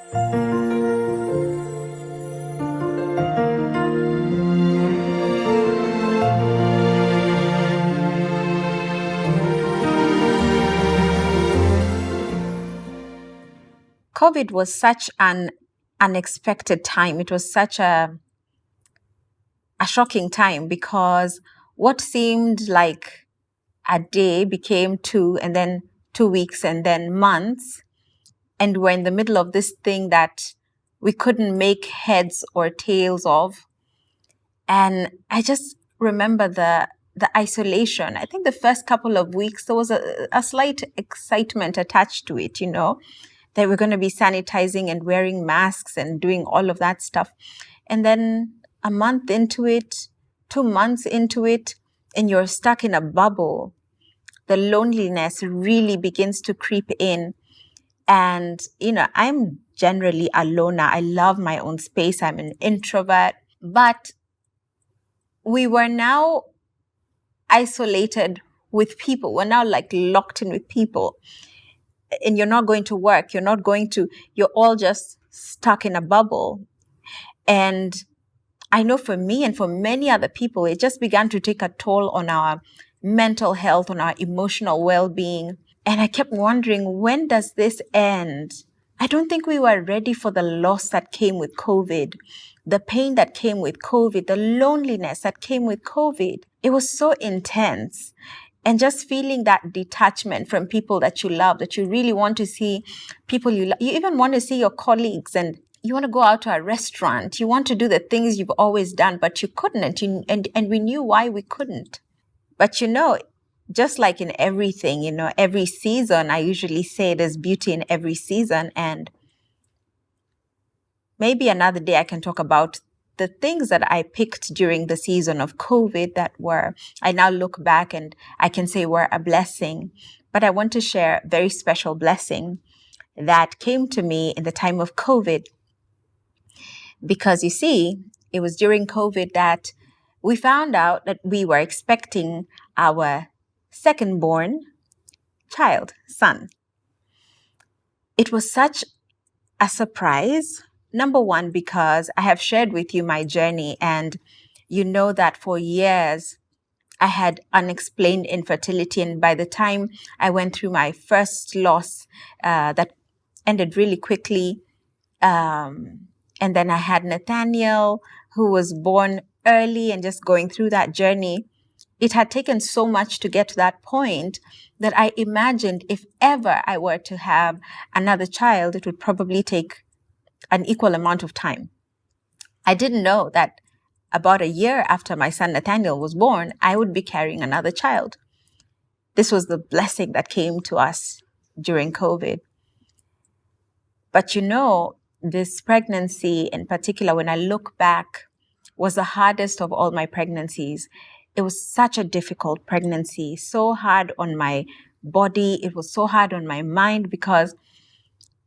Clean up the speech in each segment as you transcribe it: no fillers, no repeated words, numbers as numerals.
COVID was such an unexpected time. It was such a shocking time because what seemed like a day became 2, and then 2 weeks, and then months. And we're in the middle of this thing that we couldn't make heads or tails of. And I just remember the isolation. I think the first couple of weeks, there was a slight excitement attached to it, that we're going to be sanitizing and wearing masks and doing all of that stuff. And then a month into it, 2 months into it, and you're stuck in a bubble, the loneliness really begins to creep in. And, I'm generally a loner. I love my own space. I'm an introvert. But we were now isolated with people. We're now like locked in with people. And you're not going to work. You're all just stuck in a bubble. And I know for me and for many other people, it just began to take a toll on our mental health, on our emotional well-being. And I kept wondering, when does this end? I don't think we were ready for the loss that came with COVID, the pain that came with COVID, the loneliness that came with COVID. It was so intense. And just feeling that detachment from people that you love, that you really want to see people you love. You even want to see your colleagues, and you want to go out to a restaurant. You want to do the things you've always done, but you couldn't. And we knew why we couldn't. But just like in everything, every season, I usually say there's beauty in every season. And maybe another day I can talk about the things that I picked during the season of COVID I now look back and I can say were a blessing. But I want to share a very special blessing that came to me in the time of COVID. Because you see, it was during COVID that we found out that we were expecting our second-born child, son. It was such a surprise. Number one, because I have shared with you my journey, and you know that for years I had unexplained infertility. And by the time I went through my first loss, that ended really quickly. And then I had Nathaniel, who was born early, and just going through that journey. It had taken so much to get to that point that I imagined if ever I were to have another child, it would probably take an equal amount of time. I didn't know that about a year after my son Nathaniel was born, I would be carrying another child. This was the blessing that came to us during COVID. But this pregnancy in particular, when I look back, was the hardest of all my pregnancies. It was such a difficult pregnancy, so hard on my body. It was so hard on my mind because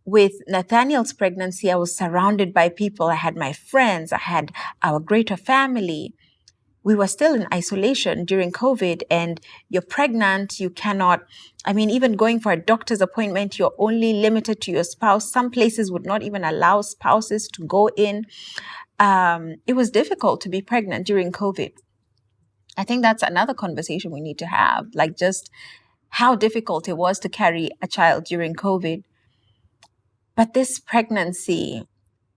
with Nathaniel's pregnancy, I was surrounded by people. I had my friends. I had our greater family. We were still in isolation during COVID, and you're pregnant. You cannot, even going for a doctor's appointment, you're only limited to your spouse. Some places would not even allow spouses to go in. It was difficult to be pregnant during COVID. I think that's another conversation we need to have, like just how difficult it was to carry a child during COVID. But this pregnancy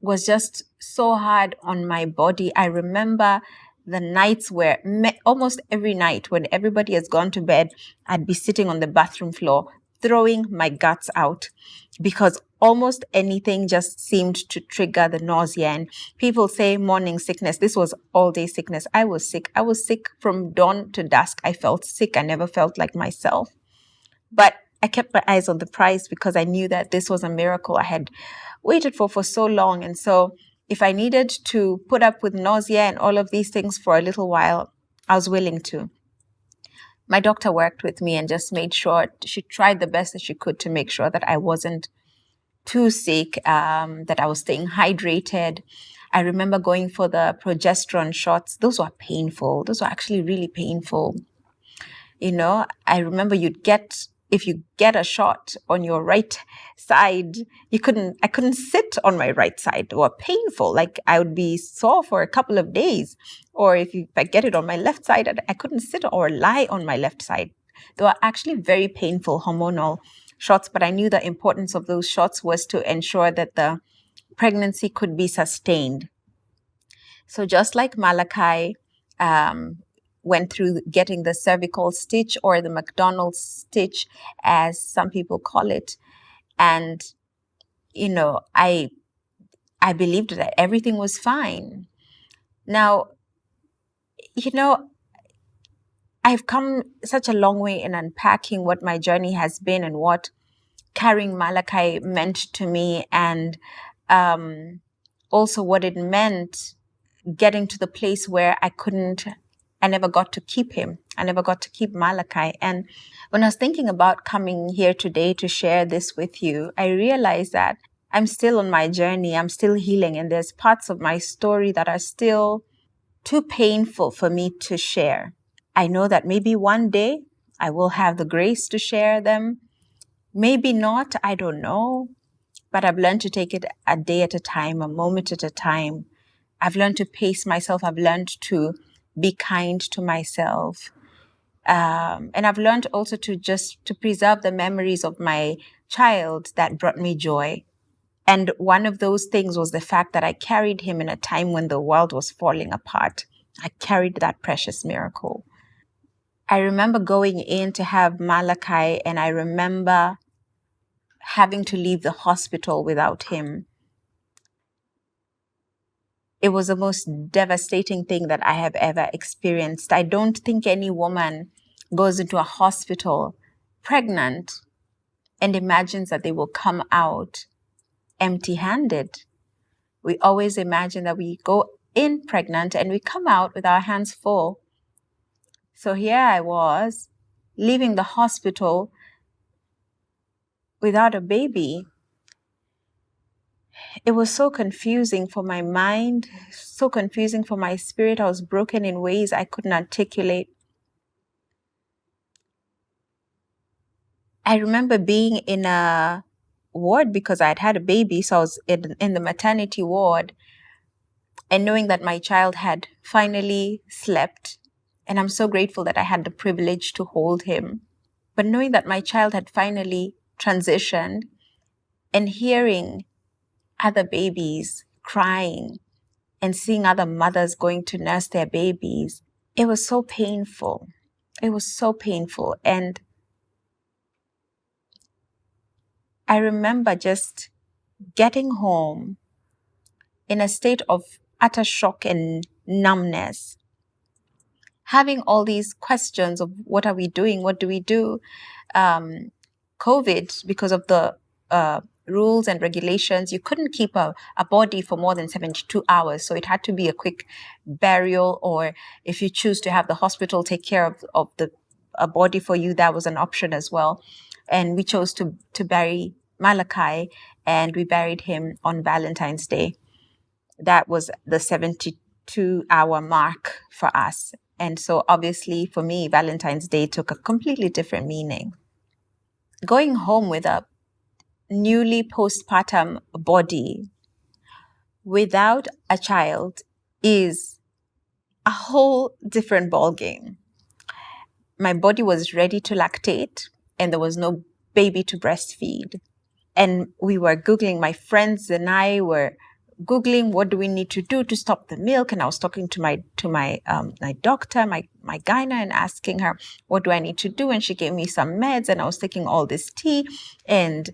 was just so hard on my body. I remember the nights where almost every night when everybody has gone to bed, I'd be sitting on the bathroom floor, throwing my guts out because almost anything just seemed to trigger the nausea. And people say morning sickness. This was all day sickness. I was sick. I was sick from dawn to dusk. I felt sick. I never felt like myself. But I kept my eyes on the prize because I knew that this was a miracle I had waited for so long. And so if I needed to put up with nausea and all of these things for a little while, I was willing to. My doctor worked with me and just made sure she tried the best that she could to make sure that I wasn't too sick, that I was staying hydrated. I remember going for the progesterone shots. Those were painful. Those were actually really painful. I remember you'd get if you get a shot on your right side, I couldn't sit on my right side. It was painful. Like I would be sore for a couple of days. Or if I get it on my left side, I couldn't sit or lie on my left side. They were actually very painful hormonal shots, but I knew the importance of those shots was to ensure that the pregnancy could be sustained. So just like Malachi went through getting the cervical stitch, or the McDonald's stitch, as some people call it, and I believed that everything was fine. Now, I've come such a long way in unpacking what my journey has been and what carrying Malachi meant to me, and also what it meant getting to the place where I never got to keep him. I never got to keep Malachi. And when I was thinking about coming here today to share this with you, I realized that I'm still on my journey. I'm still healing. And there's parts of my story that are still too painful for me to share. I know that maybe one day I will have the grace to share them. Maybe not, I don't know. But I've learned to take it a day at a time, a moment at a time. I've learned to pace myself. I've learned to be kind to myself. And I've learned also to preserve the memories of my child that brought me joy. And one of those things was the fact that I carried him in a time when the world was falling apart. I carried that precious miracle. I remember going in to have Malachi, and I remember having to leave the hospital without him. It was the most devastating thing that I have ever experienced. I don't think any woman goes into a hospital pregnant and imagines that they will come out empty-handed. We always imagine that we go in pregnant and we come out with our hands full. So here I was, leaving the hospital without a baby. It was so confusing for my mind, so confusing for my spirit. I was broken in ways I couldn't articulate. I remember being in a ward because I had had a baby, so I was in the maternity ward, and knowing that my child had finally slept, and I'm so grateful that I had the privilege to hold him, but knowing that my child had finally transitioned and hearing other babies crying and seeing other mothers going to nurse their babies, it was so painful. It was so painful. And I remember just getting home in a state of utter shock and numbness, having all these questions of what are we doing? What do we do? COVID, because of the rules and regulations, you couldn't keep a body for more than 72 hours. So it had to be a quick burial, or if you choose to have the hospital take care of a body for you, that was an option as well. And we chose to bury Malachi, and we buried him on Valentine's Day. That was the 72-hour mark for us. And so obviously for me, Valentine's Day took a completely different meaning. Going home with a newly postpartum body without a child is a whole different ballgame. My body was ready to lactate, and there was no baby to breastfeed. And we were Googling, my friends and I were Googling, what do we need to do to stop the milk? And I was talking to my doctor, my gyna, and asking her, what do I need to do? And she gave me some meds, and I was taking all this tea. And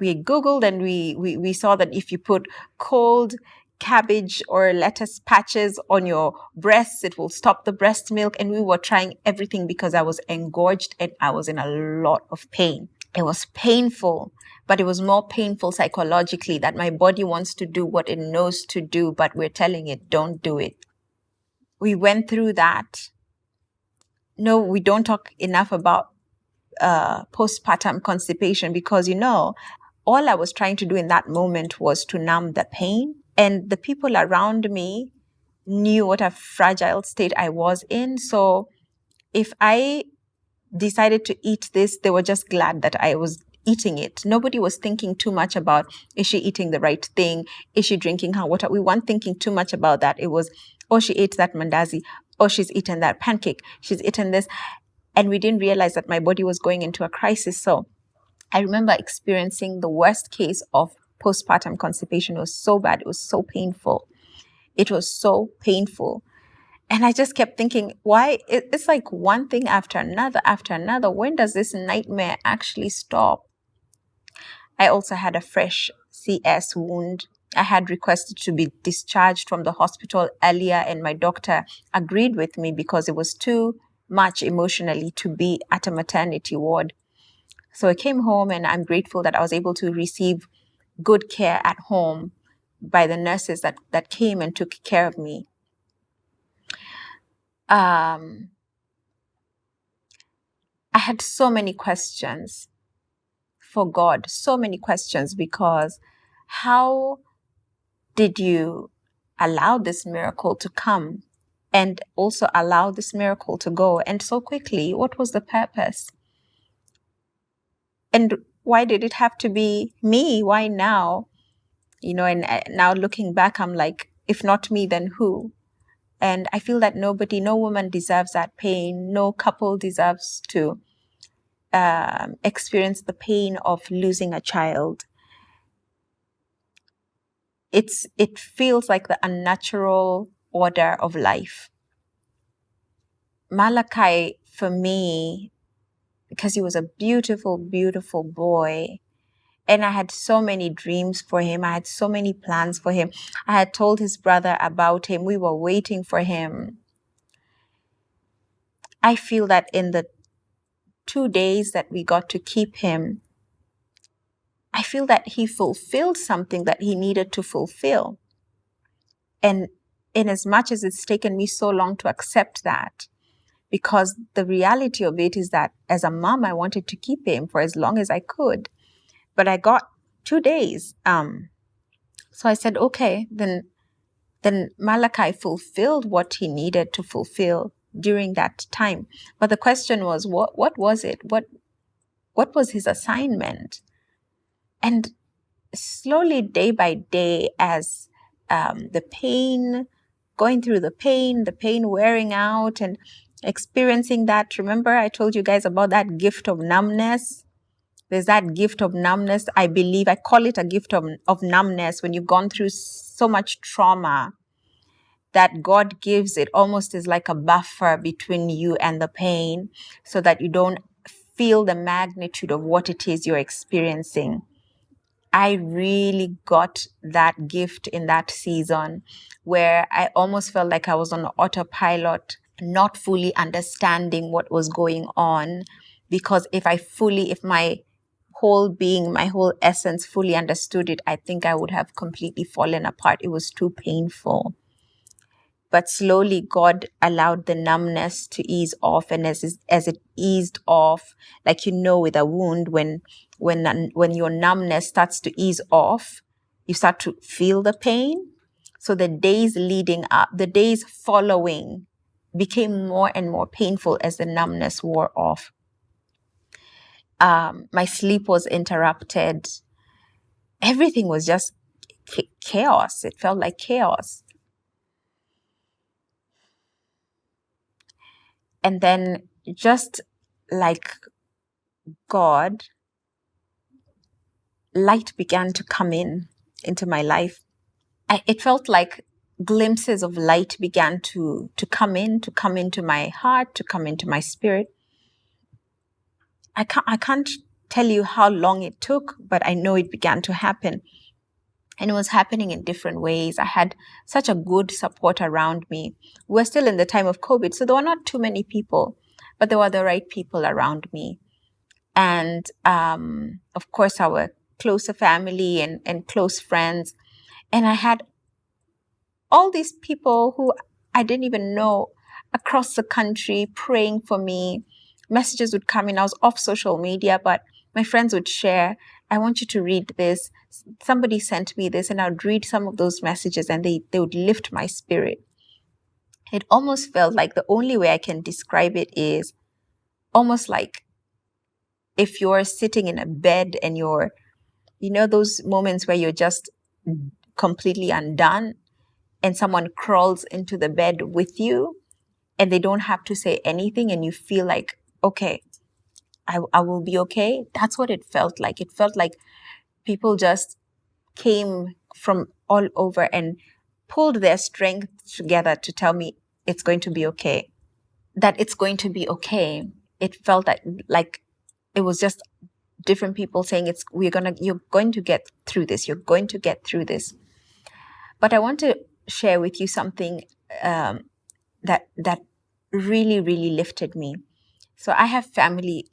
we Googled, and we saw that if you put cold cabbage or lettuce patches on your breasts, it will stop the breast milk. And we were trying everything because I was engorged and I was in a lot of pain. It was painful, but it was more painful psychologically that my body wants to do what it knows to do, but we're telling it, don't do it. We went through that. No, we don't talk enough about postpartum constipation because, all I was trying to do in that moment was to numb the pain. And the people around me knew what a fragile state I was in. So if I decided to eat this, they were just glad that I was eating it. Nobody was thinking too much about, is she eating the right thing? Is she drinking her water? We weren't thinking too much about that. It was, oh, she ate that mandazi. Oh, she's eaten that pancake. She's eaten this. And we didn't realize that my body was going into a crisis. So I remember experiencing the worst case of postpartum constipation. It was so bad. It was so painful. It was so painful. And I just kept thinking, why? It's like one thing after another, after another. When does this nightmare actually stop? I also had a fresh CS wound. I had requested to be discharged from the hospital earlier, and my doctor agreed with me because it was too much emotionally to be at a maternity ward. So I came home, and I'm grateful that I was able to receive good care at home by the nurses that came and took care of me. I had so many questions for God, so many questions, because how did you allow this miracle to come and also allow this miracle to go? And so quickly, what was the purpose? And why did it have to be me? Why now? And now looking back, I'm like, if not me, then who? And I feel that no woman deserves that pain. No couple deserves to experience the pain of losing a child. It feels like the unnatural order of life. Malachi, for me, because he was a beautiful, beautiful boy, and I had so many dreams for him. I had so many plans for him. I had told his brother about him. We were waiting for him. I feel that in the 2 days that we got to keep him, I feel that he fulfilled something that he needed to fulfill. And in as much as it's taken me so long to accept that, because the reality of it is that as a mom, I wanted to keep him for as long as I could. But I got 2 days. So I said, okay, then Malachi fulfilled what he needed to fulfill during that time. But the question was, what was it? What was his assignment? And slowly, day by day, as the pain, going through the pain wearing out and experiencing that. Remember, I told you guys about that gift of numbness. There's that gift of numbness. I believe I call it a gift of numbness when you've gone through so much trauma that God gives it almost as like a buffer between you and the pain so that you don't feel the magnitude of what it is you're experiencing. I really got that gift in that season where I almost felt like I was on autopilot, not fully understanding what was going on. Because if my whole being, my whole essence fully understood it, I think I would have completely fallen apart. It was too painful. But slowly, God allowed the numbness to ease off, and as it eased off, like with a wound, when your numbness starts to ease off, you start to feel the pain. So the days leading up, the days following, became more and more painful as the numbness wore off. My sleep was interrupted. Everything was just chaos. It felt like chaos. And then, just like God, light began to come into my life. It felt like glimpses of light began to come into my heart, to come into my spirit. I can't tell you how long it took, but I know it began to happen. And it was happening in different ways. I had such a good support around me. We're still in the time of COVID, so there were not too many people, but there were the right people around me. And of course, our closer family and close friends. And I had all these people who I didn't even know across the country praying for me. Messages would come in. I was off social media, but my friends would share, I want you to read this. Somebody sent me this, and I would read some of those messages, and they would lift my spirit. It almost felt like the only way I can describe it is, almost like if you're sitting in a bed and those moments where you're just completely undone and someone crawls into the bed with you and they don't have to say anything and you feel like, okay, I will be okay. That's what it felt like. It felt like people just came from all over and pulled their strength together to tell me it's going to be okay. That it's going to be okay. It felt like it was just different people saying you're going to get through this. You're going to get through this. But I want to share with you something that really, really lifted me. So I have family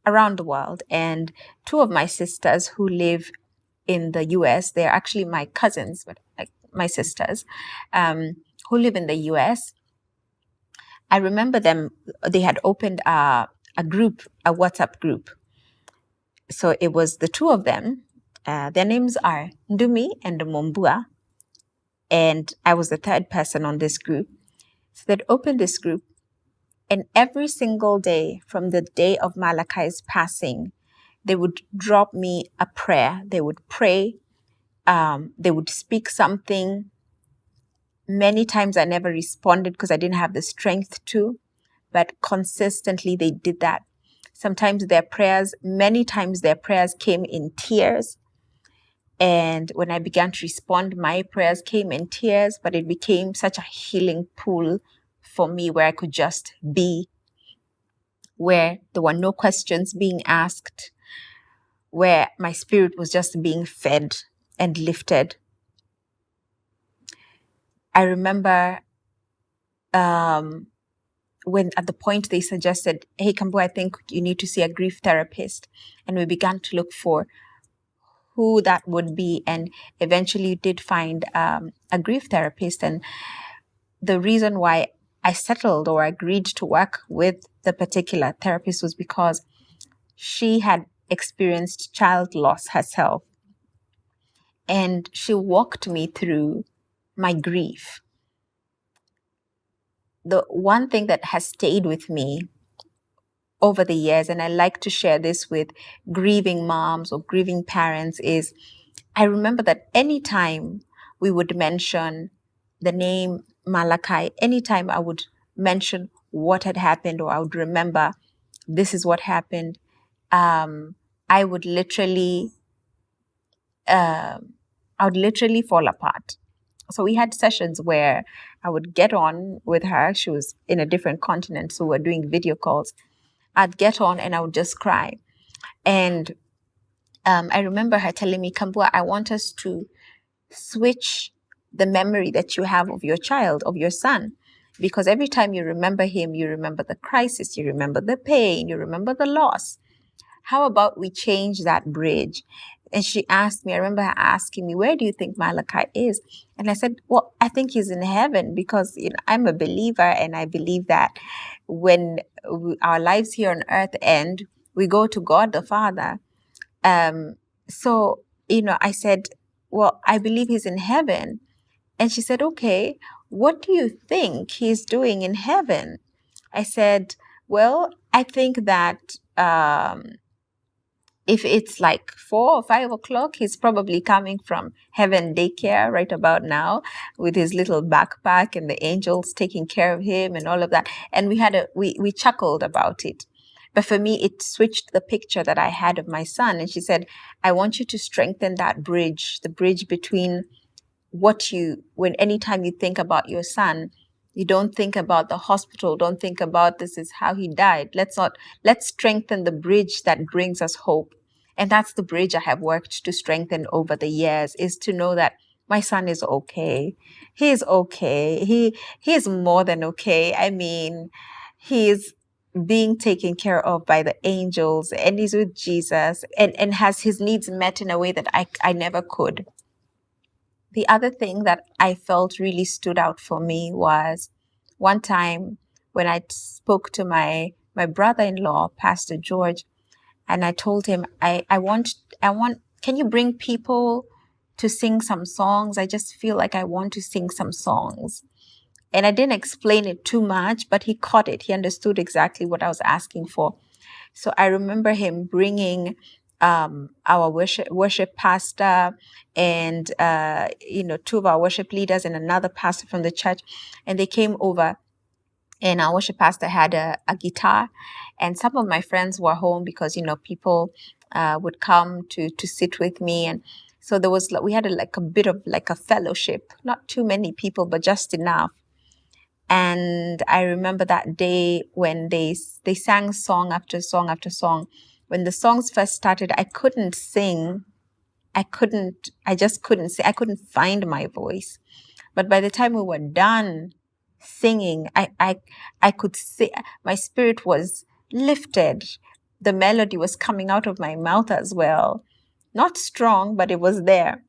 around the world, and two of my sisters who live in the US, they're actually my cousins, but like my sisters, who live in the US. I remember them, they had opened a WhatsApp group. So it was the two of them. Their names are Ndumi and Mombua. And I was the third person on this group. So they'd opened this group, and every single day from the day of Malachi's passing, they would drop me a prayer. They would pray. They would speak something. Many times I never responded because I didn't have the strength to, but consistently they did that. Many times their prayers came in tears. And when I began to respond, my prayers came in tears, but it became such a healing pool for me where I could just be, where there were no questions being asked, where my spirit was just being fed and lifted. I remember when at the point they suggested, hey, Kambua, I think you need to see a grief therapist. And we began to look for who that would be, and eventually did find a grief therapist. And the reason why I settled or agreed to work with the particular therapist was because she had experienced child loss herself. And she walked me through my grief. The one thing that has stayed with me over the years, and I like to share this with grieving moms or grieving parents, is I remember that anytime we would mention the name Malachi, anytime I would mention what had happened, or I would remember this is what happened, I would literally fall apart. So we had sessions where I would get on with her. She was in a different continent, so we're doing video calls. I'd get on and I would just cry. And I remember her telling me, Kambua, I want us to switch the memory that you have of your child, of your son. Because every time you remember him, you remember the crisis, you remember the pain, you remember the loss. How about we change that bridge? And she asked me, I remember her asking me, where do you think Malachi is? And I said, well, I think he's in heaven, because I'm a believer, and I believe that when our lives here on earth end, we go to God the Father. So I said, well, I believe he's in heaven. And she said, okay, what do you think he's doing in heaven? I said, well, I think that if it's like 4 or 5 o'clock, he's probably coming from heaven daycare right about now with his little backpack and the angels taking care of him and all of that. And we chuckled about it. But for me, it switched the picture that I had of my son. And she said, I want you to strengthen that bridge, the bridge between anytime you think about your son, you don't think about the hospital, don't think about this is how he died. Let's strengthen the bridge that brings us hope. And that's the bridge I have worked to strengthen over the years, is to know that my son is okay. He is okay. He is more than okay. I mean, he is being taken care of by the angels, and he's with Jesus, and has his needs met in a way that I never could. The other thing that I felt really stood out for me was one time when I spoke to my brother-in-law, Pastor George, and I told him, I want, can you bring people to sing some songs? I just feel like I want to sing some songs. And I didn't explain it too much, but he caught it. He understood exactly what I was asking for. So I remember him bringing our worship pastor and two of our worship leaders and another pastor from the church, and they came over. And our worship pastor had a guitar, and some of my friends were home because people would come to sit with me, and so we had a bit of like a fellowship, not too many people, but just enough. And I remember that day when they sang song after song after song. When the songs first started, I couldn't sing. I just couldn't sing. I couldn't find my voice. But by the time we were done singing, I could see my spirit was lifted. The melody was coming out of my mouth as well. Not strong, but it was there.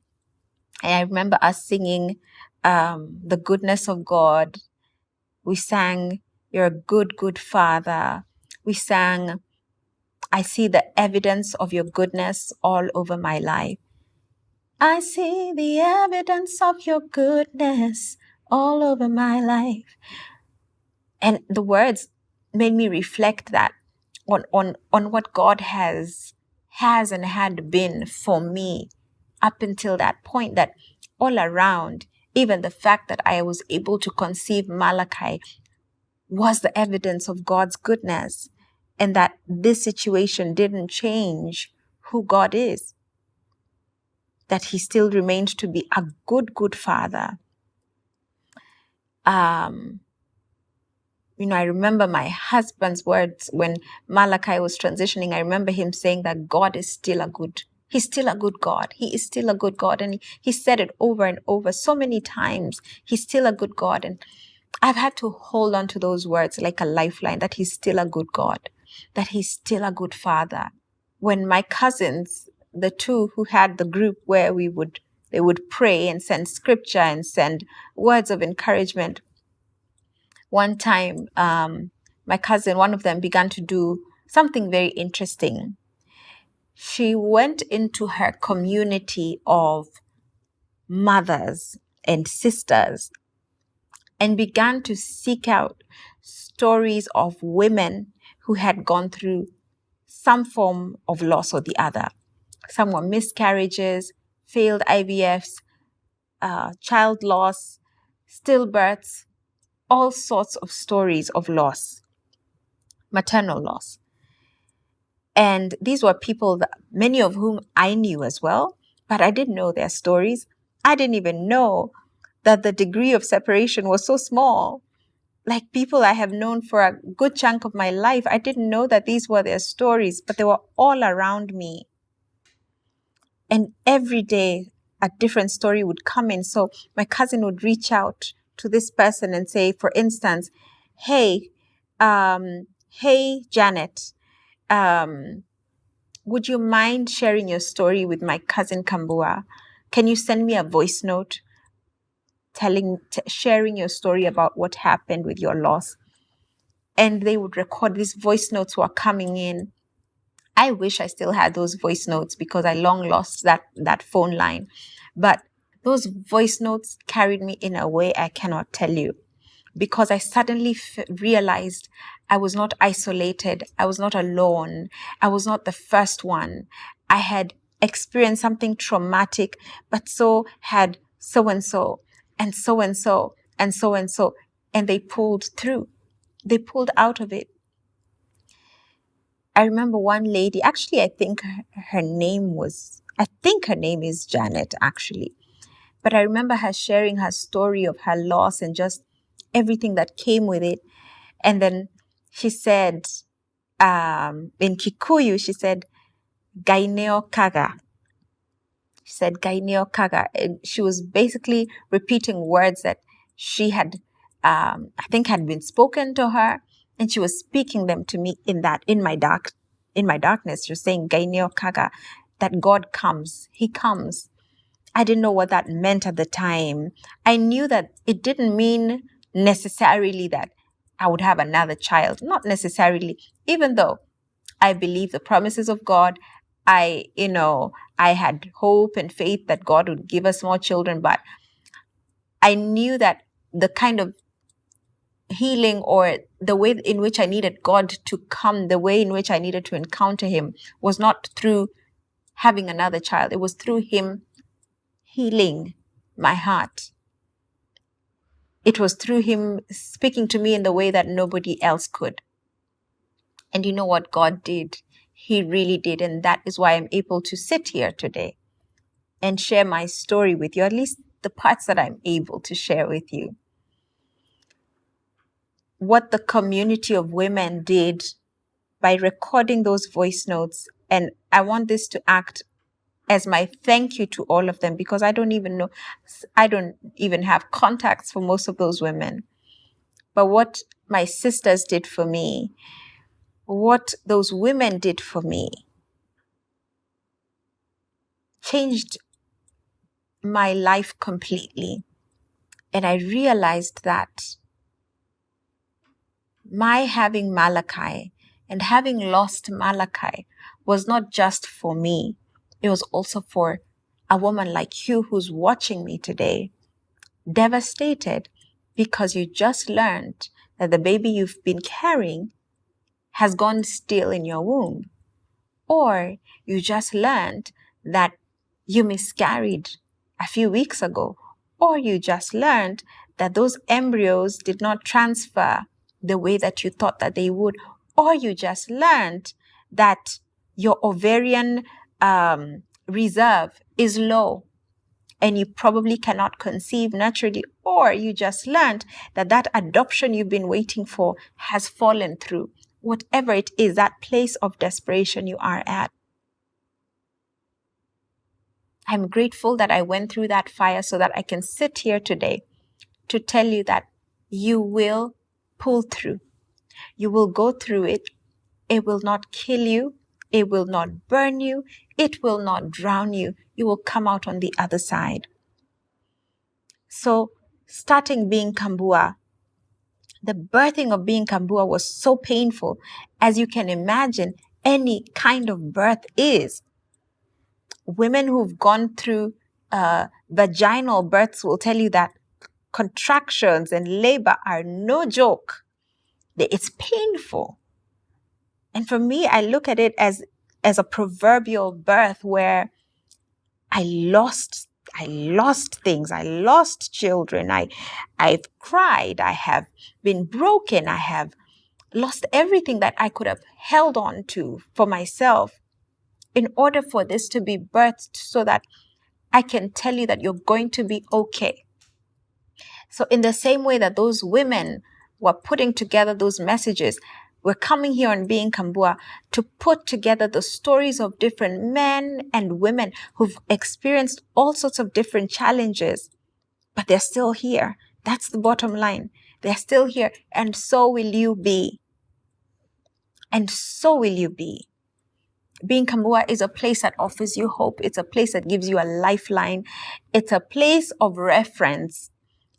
And I remember us singing the goodness of God. We sang, "You're a good, good Father." We sang, "I see the evidence of your goodness all over my life." I see the evidence of your goodness all over my life. And the words made me reflect that on what God has and had been for me up until that point, that all around, even the fact that I was able to conceive Malachi was the evidence of God's goodness, and that this situation didn't change who God is, that he still remained to be a good, good father. I remember my husband's words when Malachi was transitioning. I remember him saying that God is still he's still a good God. He is still a good God. And he said it over and over so many times. He's still a good God. And I've had to hold on to those words like a lifeline, that he's still a good God, that he's still a good father. When my cousins, the two who had the group where they would pray and send scripture and send words of encouragement, one time, my cousin, one of them, began to do something very interesting. She went into her community of mothers and sisters and began to seek out stories of women who had gone through some form of loss or the other. Some were miscarriages, failed IVFs, child loss, stillbirths, all sorts of stories of loss, maternal loss. And these were people that many of whom I knew as well, but I didn't know their stories. I didn't even know that the degree of separation was so small. Like people I have known for a good chunk of my life, I didn't know that these were their stories, but they were all around me. And every day a different story would come in. So my cousin would reach out to this person and say, for instance, hey, Janet, would you mind sharing your story with my cousin Kambua? Can you send me a voice note sharing your story about what happened with your loss? And they would record. These voice notes were coming in. I wish I still had those voice notes because I long lost that phone line. But those voice notes carried me in a way I cannot tell you, because I suddenly realized I was not isolated. I was not alone. I was not the first one. I had experienced something traumatic, but so had so-and-so and so-and-so and so-and-so. And they pulled through. They pulled out of it. I remember one lady, actually, I think her name is Janet, actually. But I remember her sharing her story of her loss and just everything that came with it. And then she said, in Kikuyu, she said, Gaineo Kaga. She said, Gaineo Kaga. And she was basically repeating words that she had, I think had been spoken to her. And she was speaking them to me in my darkness. She was saying, Gaineo Kaga, that God comes. He comes. I didn't know what that meant at the time. I knew that it didn't mean necessarily that I would have another child. Not necessarily, even though I believe the promises of God. I had hope and faith that God would give us more children, but I knew that the kind of healing or the way in which I needed God to come, the way in which I needed to encounter him was not through having another child. It was through him healing my heart. It was through him speaking to me in the way that nobody else could. And you know what God did? He really did. And that is why I'm able to sit here today and share my story with you, at least the parts that I'm able to share with you. What the community of women did by recording those voice notes. And I want this to act as my thank you to all of them, because I don't even have contacts for most of those women. But what my sisters did for me, what those women did for me, changed my life completely. And I realized that my having Malachi and having lost Malachi was not just for me. It was also for a woman like you who's watching me today, devastated because you just learned that the baby you've been carrying has gone still in your womb. Or you just learned that you miscarried a few weeks ago. Or you just learned that those embryos did not transfer the way that you thought that they would. Or you just learned that your ovarian reserve is low and you probably cannot conceive naturally. Or you just learned that that adoption you've been waiting for has fallen through. Whatever it is, that place of desperation you are at. I'm grateful that I went through that fire so that I can sit here today to tell you that you will pull through. You will go through it. It will not kill you. It will not burn you. It will not drown you. You will come out on the other side. So starting Being Kambua, the birthing of Being Kambua was so painful, as you can imagine any kind of birth is. Women who've gone through vaginal births will tell you that contractions and labor are no joke. It's painful. And for me, I look at it as a proverbial birth where I lost things. I lost children. I've cried. I have been broken. I have lost everything that I could have held on to for myself in order for this to be birthed, so that I can tell you that you're going to be okay. So in the same way that those women were putting together those messages, we're coming here on Being Kambua to put together the stories of different men and women who've experienced all sorts of different challenges, but they're still here. That's the bottom line. They're still here, and so will you be. And so will you be. Being Kambua is a place that offers you hope. It's a place that gives you a lifeline. It's a place of reference.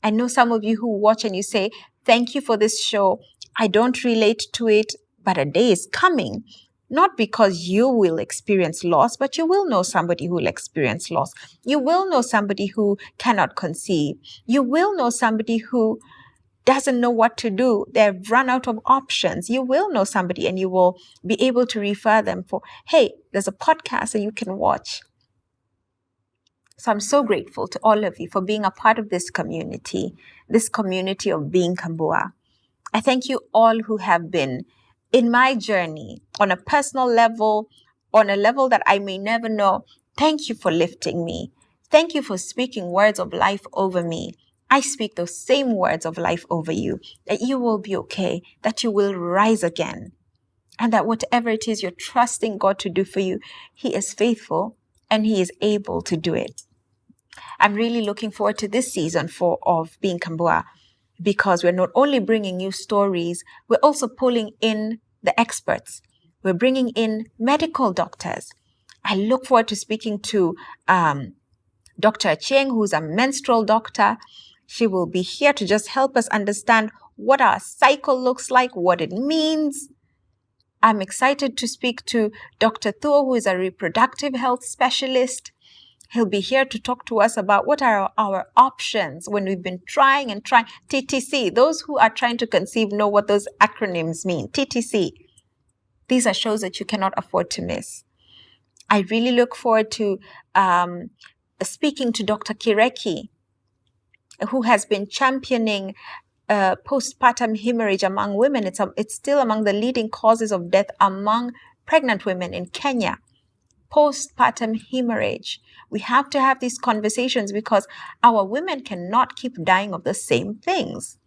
I know some of you who watch and you say, thank you for this show. I don't relate to it, but a day is coming. Not because you will experience loss, but you will know somebody who will experience loss. You will know somebody who cannot conceive. You will know somebody who doesn't know what to do. They've run out of options. You will know somebody and you will be able to refer them for, hey, there's a podcast that you can watch. So I'm so grateful to all of you for being a part of this community of Being Kambua. I thank you all who have been in my journey on a personal level, on a level that I may never know. Thank you for lifting me. Thank you for speaking words of life over me. I speak those same words of life over you, that you will be okay, that you will rise again, and that whatever it is you're trusting God to do for you, He is faithful and He is able to do it. I'm really looking forward to this season of Being Kambua, because we're not only bringing you stories, we're also pulling in the experts. We're bringing in medical doctors. I look forward to speaking to Dr. Cheng, who's a menstrual doctor. She will be here to just help us understand what our cycle looks like, what it means. I'm excited to speak to Dr. Thuo, who is a reproductive health specialist. He'll be here to talk to us about what are our options when we've been trying and trying. TTC, those who are trying to conceive know what those acronyms mean. TTC. These are shows that you cannot afford to miss. I really look forward to speaking to Dr. Kireki, who has been championing postpartum hemorrhage among women. It's still among the leading causes of death among pregnant women in Kenya. Postpartum hemorrhage. We have to have these conversations because our women cannot keep dying of the same things.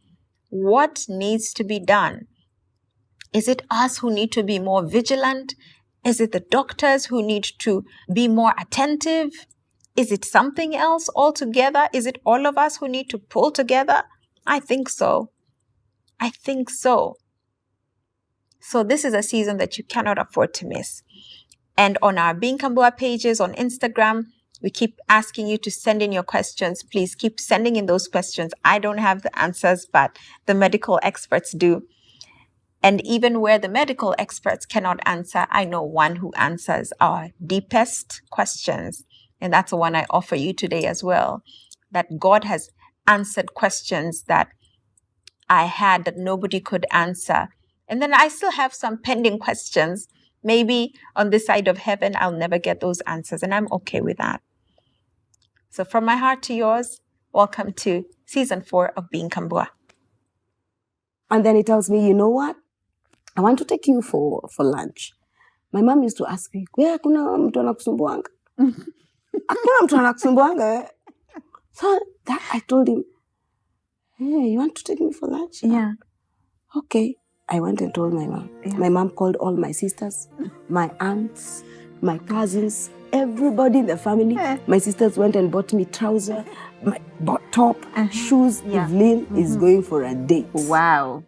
What needs to be done? Is it us who need to be more vigilant? Is it the doctors who need to be more attentive? Is it something else altogether? Is it all of us who need to pull together? I think so. I think so. So this is a season that you cannot afford to miss. And on our Being Kambua pages on Instagram, we keep asking you to send in your questions. Please keep sending in those questions. I don't have the answers, but the medical experts do. And even where the medical experts cannot answer, I know one who answers our deepest questions. And that's the one I offer you today as well. That God has answered questions that I had that nobody could answer. And then I still have some pending questions. Maybe on this side of heaven, I'll never get those answers, and I'm okay with that. So from my heart to yours, welcome to season 4 of Being Kambua. And then he tells me, you know what? I want to take you for lunch. My mom used to ask me, "Where kuna mtu anakusumbuanga?" Hakuna mtu anakusumbuanga. So that I told him, "Hey, you want to take me for lunch?" Yeah. Okay. I went and told my mom. Yeah. My mom called all my sisters, my aunts, my cousins, everybody in the family. My sisters went and bought me trousers, my top, shoes. Evelyn is going for a date. Wow.